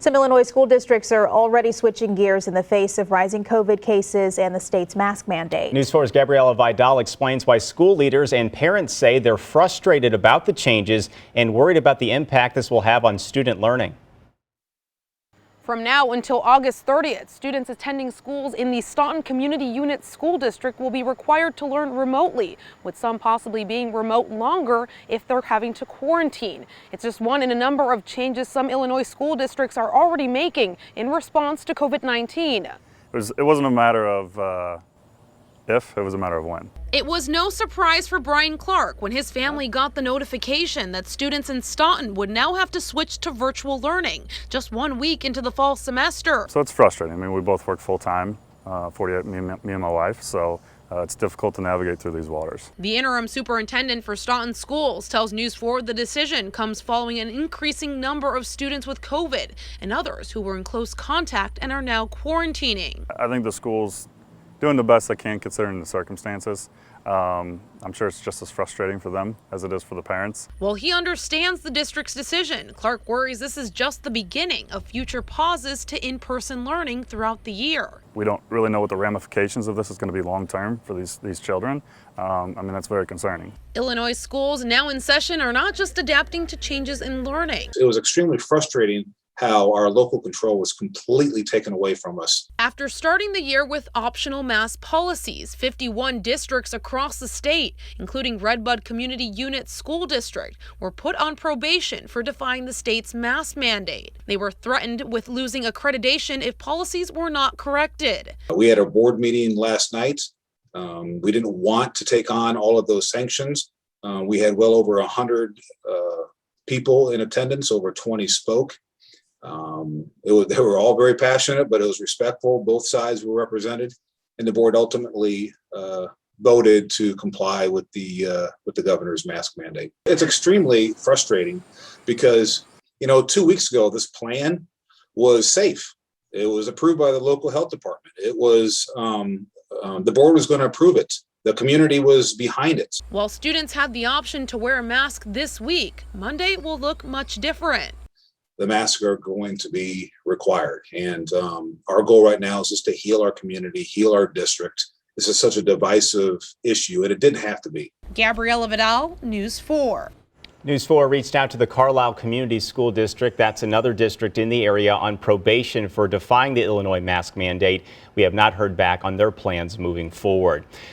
Some Illinois school districts are already switching gears in the face of rising COVID cases and the state's mask mandate. News 4's Gabriella Vidal explains why school leaders and parents say they're frustrated about the changes and worried about the impact this will have on student learning. From now until August 30th, students attending schools in the Staunton Community Unit School District will be required to learn remotely, with some possibly being remote longer if they're having to quarantine. It's just one in a number of changes some Illinois school districts are already making in response to COVID-19. It wasn't a matter of if, it was a matter of when. It was no surprise for Brian Clark when his family got the notification that students in Staunton would now have to switch to virtual learning just 1 week into the fall semester. So it's frustrating. I mean, we both work full time, 48, me and my wife, so it's difficult to navigate through these waters. The interim superintendent for Staunton Schools tells News 4 the decision comes following an increasing number of students with COVID and others who were in close contact and are now quarantining. I think the schools doing the best they can considering the circumstances. I'm sure it's just as frustrating for them as it is for the parents. While he understands the district's decision, Clark worries this is just the beginning of future pauses to in-person learning throughout the year. We don't really know what the ramifications of this is going to be long-term for these children. I mean, that's very concerning. Illinois schools now in session are not just adapting to changes in learning. It was extremely frustrating how our local control was completely taken away from us. After starting the year with optional mask policies, 51 districts across the state, including Redbud Community Unit School District, were put on probation for defying the state's mask mandate. They were threatened with losing accreditation if policies were not corrected. We had a board meeting last night. We didn't want to take on all of those sanctions. We had well over 100 people in attendance, over 20 spoke. They were all very passionate, but it was respectful. Both sides were represented, and the board ultimately voted to comply with the governor's mask mandate. It's extremely frustrating because, 2 weeks ago, this plan was safe. It was approved by the local health department. It was the board was going to approve it. The community was behind it. While students had the option to wear a mask this week, Monday will look much different. The masks are going to be required. And our goal right now is just to heal our community, heal our district. This is such a divisive issue, and it didn't have to be. Gabriella Vidal, News 4. News 4 reached out to the Carlisle Community School District. That's another district in the area on probation for defying the Illinois mask mandate. We have not heard back on their plans moving forward.